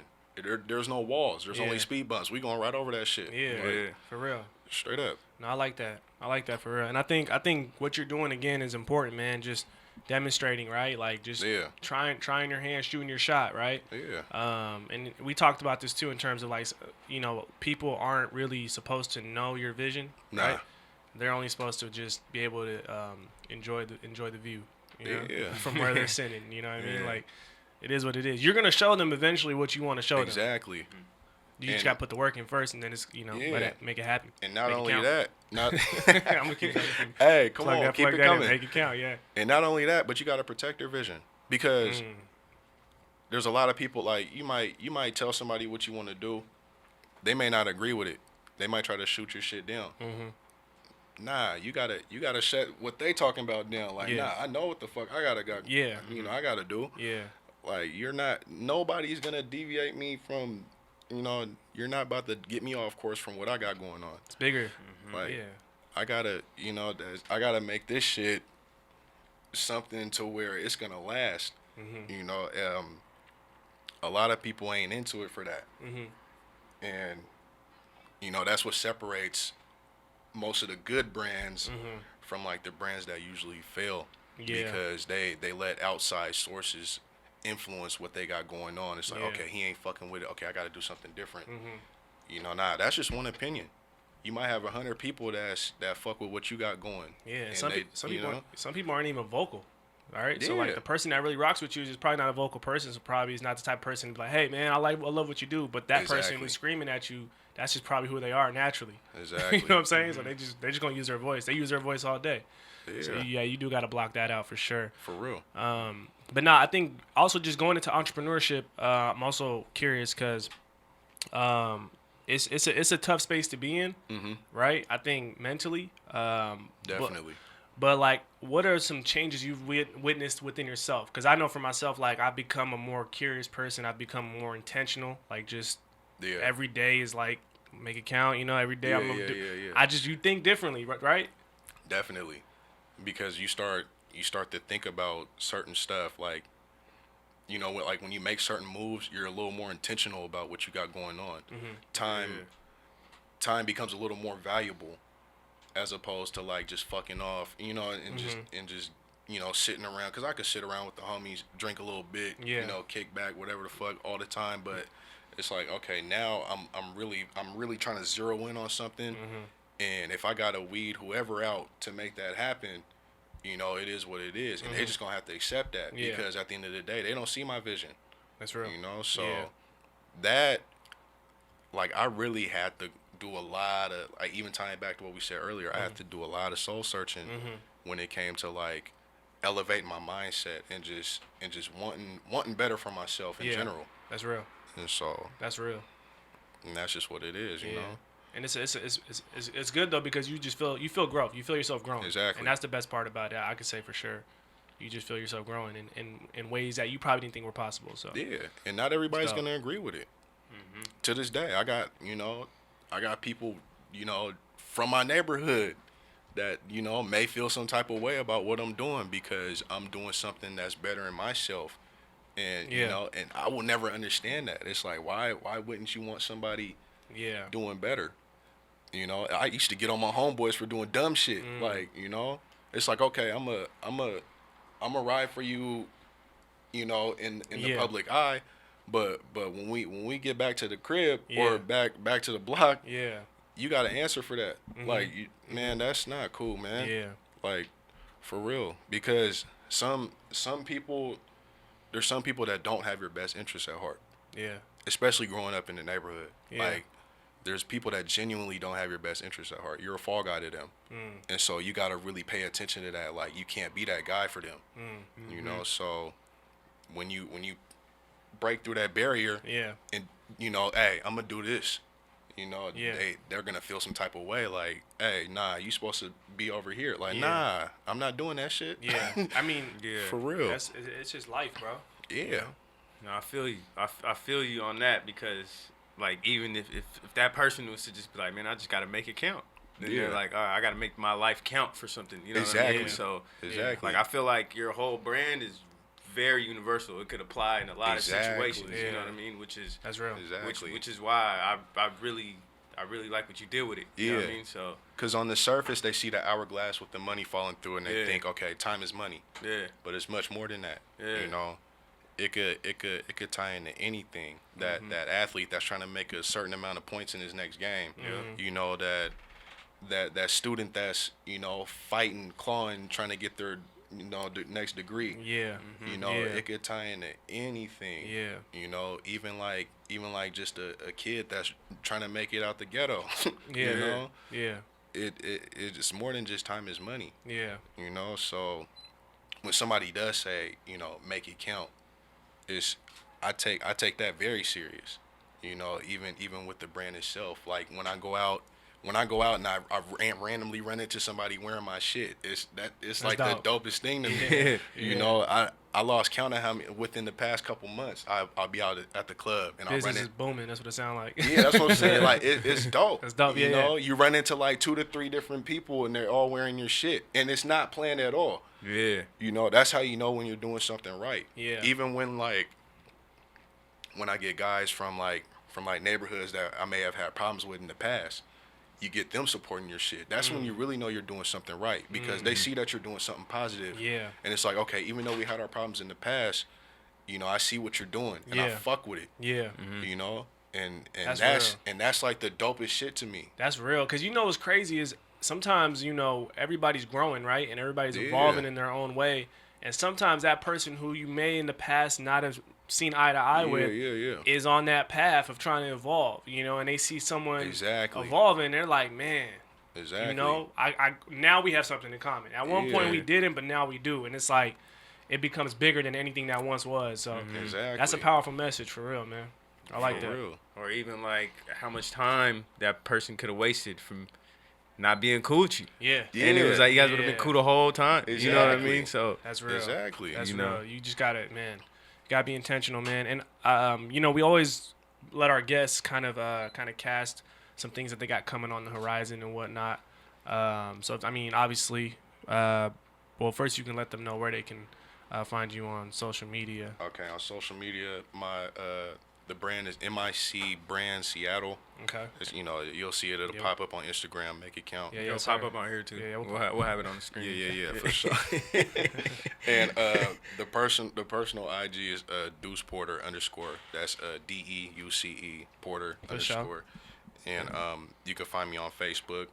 There's no walls. There's only speed bumps. We going right over that shit. Yeah, for real. Straight up. No, I like that for real. And I think what you're doing again is important, man. Just demonstrating, right? Like, just trying your hand, shooting your shot, right? Yeah. And we talked about this too in terms of, like, you know, people aren't really supposed to know your vision, right? They're only supposed to just be able to enjoy the view, you know, from where they're sitting. You know what I mean? Like, it is what it is. You're gonna show them eventually what you want to show them. Exactly. You just gotta put the work in first, and then it's, you know, make it happen. And not only that, I'm gonna keep hey, come on, keep it coming. Make it count, yeah. And not only that, but you gotta protect their vision, because there's a lot of people, like, you might tell somebody what you want to do, they may not agree with it, they might try to shoot your shit down. Nah, you gotta shut what they talking about down. Like, nah, I know what the fuck I gotta I gotta do. Yeah. Like, nobody's gonna deviate me from, you're not about to get me off course from what I got going on. It's bigger. Like, Yeah. I gotta make this shit something to where it's gonna last. A lot of people ain't into it for that. And, that's what separates most of the good brands from like the brands that usually fail. Because they let outside sources influence what they got going on. It's like, okay, he ain't fucking with it. Okay, I got to do something different. Nah, that's just one opinion. You might have 100 people that fuck with what you got going. Yeah, and some people aren't even vocal. All right, so like the person that really rocks with you is probably not a vocal person, so probably is not the type of person to be like, hey man, I love what you do, but that person who's screaming at you, that's just probably who they are naturally. Exactly. You know what I'm saying? So they're just gonna use their voice. They use their voice all day. Yeah. So yeah, you do got to block that out for sure. For real. But nah, I think also just going into entrepreneurship, I'm also curious because it's a tough space to be in, right? I think mentally. Definitely. But like, what are some changes you've witnessed within yourself? Because I know for myself, like, I've become a more curious person. I've become more intentional. Like, just every day is like, make it count. Every day you think differently, right? Definitely, because you start to think about certain stuff. Like, like when you make certain moves, you're a little more intentional about what you got going on. Time becomes a little more valuable, as opposed to like just fucking off, and just sitting around. Cause I could sit around with the homies, drink a little bit, kick back, whatever the fuck, all the time. But it's like, okay, now I'm really trying to zero in on something, and if I gotta weed whoever out to make that happen, it is what it is, and they're just gonna have to accept that because at the end of the day, they don't see my vision. That's real. So that, like, I really had to do a lot of, like, even tying back to what we said earlier, I had to do a lot of soul searching when it came to like elevating my mindset and just wanting better for myself in general. That's real. And so that's real. And that's just what it is, you know. And it's good though, because you feel growth. You feel yourself growing. Exactly. And that's the best part about it. I could say for sure. You just feel yourself growing in ways that you probably didn't think were possible. So and not everybody's gonna agree with it. To this day, I got people, from my neighborhood that, may feel some type of way about what I'm doing because I'm doing something that's better in myself. And, and I will never understand that. It's like, why wouldn't you want somebody doing better? I used to get on my homeboys for doing dumb shit. Like, it's like, okay, I'm a ride for you, in the public eye. But when we get back to the crib or back to the block, you got to answer for that. Like, man, that's not cool, man. Yeah. Like, for real, because there's some people that don't have your best interests at heart. Yeah. Especially growing up in the neighborhood. Yeah. Like, there's people that genuinely don't have your best interests at heart. You're a fall guy to them. And so you got to really pay attention to that. Like, you can't be that guy for them. So when you break through that barrier and, hey, I'm going to do this, they're going to feel some type of way. Like, hey, nah, you supposed to be over here. Like, nah, I'm not doing that shit. Yeah. I mean, for real. It's just life, bro. Yeah. No, I feel you. I feel you on that, because, like, even if that person was to just be like, man, I just got to make it count. Then they're like, all right, I got to make my life count for something. You know what I mean? So, like, I feel like your whole brand is very universal. It could apply in a lot of situations. You know what I mean? That's real. Exactly. Which is why I really like what you did with it. You know what I mean? So, because on the surface they see the hourglass with the money falling through, and they think, okay, time is money. Yeah. But it's much more than that. Yeah. It could tie into anything. That athlete that's trying to make a certain amount of points in his next game. Yeah. That student that's fighting, clawing, trying to get their the next degree. Yeah. It could tie into anything. Yeah. Even like just a kid that's trying to make it out the ghetto. Yeah. Yeah. It's more than just time is money. Yeah. So when somebody does say, make it count, I take that very serious. You know, even with the brand itself, like when I go out and I randomly run into somebody wearing my shit, it's like dope. the dopest thing to me. You know, I lost count of how many within the past couple months I'll be out at the club and I'll run Business in. is booming. That's what it sounds like. Yeah, that's what I'm saying. Like it's dope. It's dope. You Yeah, know, you run into like 2 to 3 different people and they're all wearing your shit, and it's not planned at all. Yeah. You know, that's how you know when you're doing something right. Yeah. Even when I get guys from neighborhoods that I may have had problems with in the past, you get them supporting your shit. That's when you really know you're doing something right, because they see that you're doing something positive. Yeah. And it's like, okay, even though we had our problems in the past, you know, I see what you're doing and I Yeah. fuck with it. Yeah. You know? And That's that's like the dopest shit to me. That's real. Because you know what's crazy is sometimes, you know, everybody's growing, right? And everybody's evolving in their own way. And sometimes that person who you may in the past not have seen eye to eye with is on that path of trying to evolve, you know, and they see someone evolving, they're like, man, you know, I now we have something in common. At one point we didn't, but now we do. And it's like, it becomes bigger than anything that once was. So that's a powerful message for real, man. I like that. Real. Or even like how much time that person could have wasted from not being cool with you. Yeah. And it was like, you guys would have been cool the whole time. You know what I mean? So that's real. Exactly. That's you real. know. You just gotta, man. Gotta be intentional, man. And you know, we always let our guests kind of cast some things that they got coming on the horizon and whatnot. So I mean, obviously, well, first you can let them know where they can find you on social media. Okay, on social media, the brand is MIC Brand Seattle. Okay. It's, you know, you'll see it. It'll pop up on Instagram. Make it count. Yeah, it'll pop up on here too. Yeah, we'll have it on the screen. Yeah, for sure. And the personal IG is Deuce Porter _. That's DEUCE Porter _ sure. And you can find me on Facebook,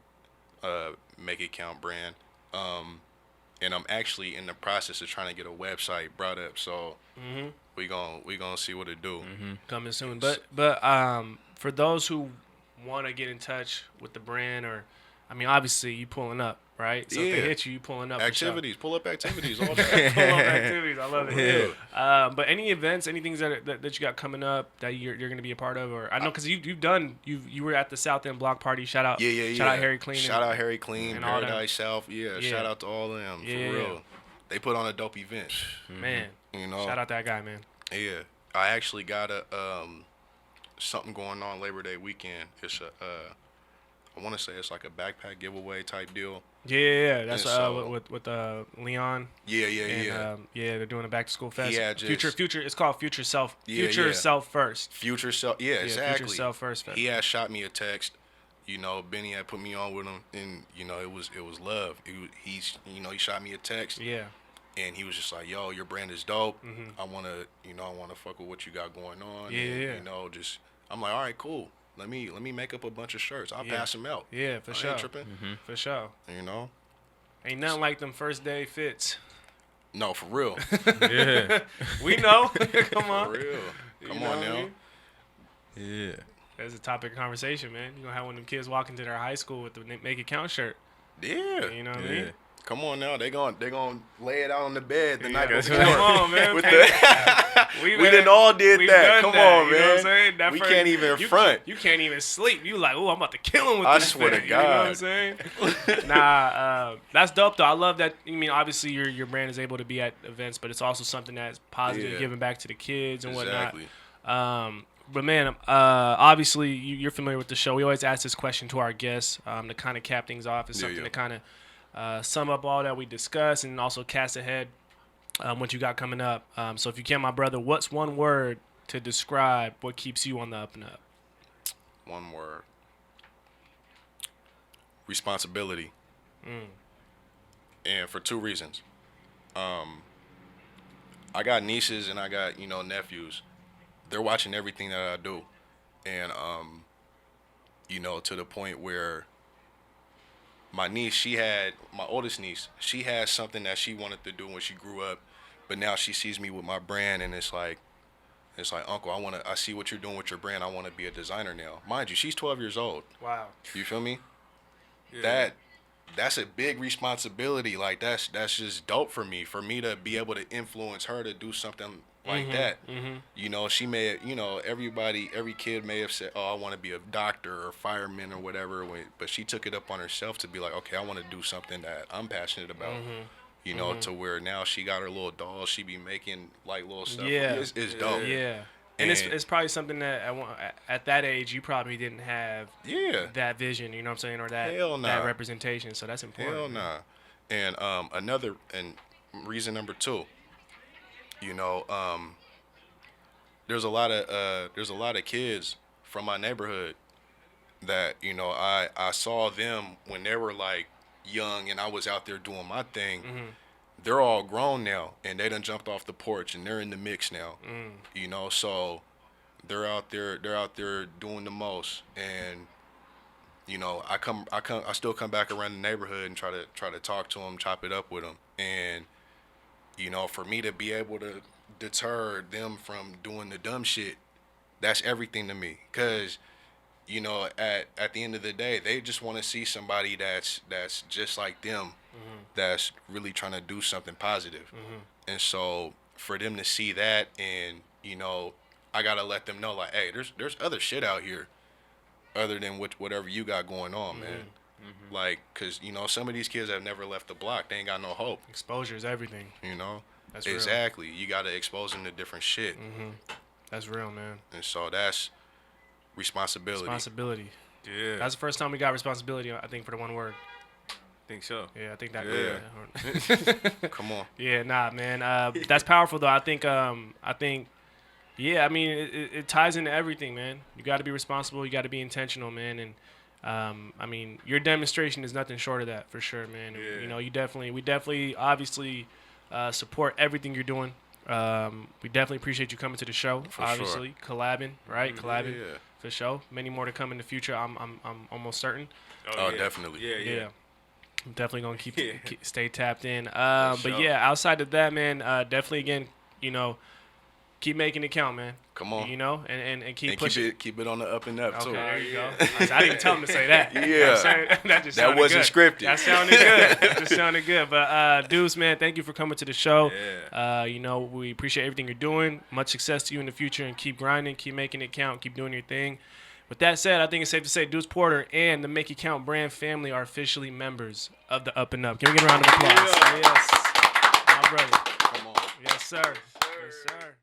Make It Count Brand. And I'm actually in the process of trying to get a website brought up. So we gonna see what it do. Coming soon. But for those who want to get in touch with the brand, or I mean, obviously you pulling up, right? So if they hit you pulling up. Activities, pull up activities all Pull day. up activities. I love it. Yeah. But any events, any things that you got coming up that you're going to be a part of, or I know because you were at the South End Block Party. Shout out. Shout out Harry Clean. Shout out Harry Clean. and all Paradise South. Yeah. Shout out to all of them. For real. They put on a dope event. Man. You know. Shout out that guy, man. Yeah. I actually got something going on Labor Day weekend. It's I want to say it's like a backpack giveaway type deal. Yeah. That's so, with Leon. Yeah. They're doing a back to school fest. Yeah, Future. It's called Future Self. Yeah. Self First. Future Self. Yeah, exactly. Future Self First fest. He had shot me a text. You know, Benny had put me on with him, and you know, it was love. He shot me a text. Yeah. And he was just like, "Yo, your brand is dope. I wanna fuck with what you got going on. Yeah. And, you know, just I'm like, all right, cool. Let me make up a bunch of shirts. I'll pass them out. Yeah, for sure. I ain't tripping. For sure. You know, ain't nothing like them first day fits. No, for real. Yeah. We know. Come on. For real. Come on now. Yeah. That's a topic of conversation, man. You're going to have one of them kids walking to their high school with the Make It Count shirt. Yeah. You know what I mean? Come on now, they gonna lay it out on the bed the night before. Come on, man. We done all did that. Come on, man. You know what I'm saying? We can't even front. You can't even sleep. You like, oh, I'm about to kill him with I this swear to thing. You know what I'm God. saying? Nah, that's dope though. I love that. I mean, obviously your brand is able to be at events, but it's also something that's positive, giving back to the kids and whatnot. But man, obviously you're familiar with the show. We always ask this question to our guests to kind of cap things off. It's something to kind of sum up all that we discuss and also cast ahead what you got coming up. So if you can, my brother, what's one word to describe what keeps you on the up and up? One word. Responsibility. And for 2 reasons. I got nieces and I got, nephews. They're watching everything that I do. And, to the point where my oldest niece, she had something that she wanted to do when she grew up, but now she sees me with my brand and it's like, Uncle, I see what you're doing with your brand. I want to be a designer now. Mind you, she's 12 years old. Wow. You feel me? Yeah. That's a big responsibility. Like that's just dope for me to be able to influence her to do something like that. You know, she may have, you know, every kid may have said, oh, I want to be a doctor or fireman or whatever, but she took it up on herself to be like, okay, I want to do something that I'm passionate about. You know, to where now she got her little dolls, she be making like little stuff. Yeah. It's dope. Yeah. And it's probably something that at that age you probably didn't have that vision, you know what I'm saying, or that representation. So that's important. Hell nah. And and reason number 2, you know, there's a lot of kids from my neighborhood that, you know, I saw them when they were like young and I was out there doing my thing. They're all grown now and they done jumped off the porch and they're in the mix now. You know, so they're out there doing the most. And you know, I still come back around the neighborhood and try to talk to them, chop it up with them. And you know, for me to be able to deter them from doing the dumb shit, that's everything to me. Cause you know, at the end of the day, they just want to see somebody that's just like them, that's really trying to do something positive. And so for them to see that, and you know, I gotta let them know like, hey, there's other shit out here other than whatever you got going on, man. Like, cause you know, some of these kids have never left the block. They ain't got no hope. Exposure is everything. You know, that's exactly. Real. You gotta expose them to different shit. That's real, man. And so that's responsibility. Yeah. That's the first time we got responsibility, I think, for the one word. Think so. Yeah, I think that. Yeah. Come on. Yeah, nah, man. That's powerful though. I think. Yeah, I mean, it ties into everything, man. You got to be responsible. You got to be intentional, man. And I mean, your demonstration is nothing short of that, for sure, man. Yeah. You know, we definitely, obviously, support everything you're doing. We definitely appreciate you coming to the show. For obviously, sure. collabing, right? Collabing, Yeah. for sure. Many more to come in the future. I'm almost certain. Oh, definitely. Yeah. I'm definitely gonna keep stay tapped in. Sure. But yeah, outside of that, man, definitely again, you know, keep making it count, man. Come on. You know, and keep pushing. Keep it on the up and up too. Okay, there you go. I didn't even tell him to say that. Yeah. That just That wasn't good. scripted. That sounded good. That just sounded good. But Deuce, man, thank you for coming to the show. Yeah. You know, we appreciate everything you're doing. Much success to you in the future, and keep grinding, keep making it count, keep doing your thing. With that said, I think it's safe to say Deuce Porter and the Make It Count brand family are officially members of the UpNUp. Can we get a round of applause? Yeah. Yes. My brother. Come on. Yes, sir. Yes, sir.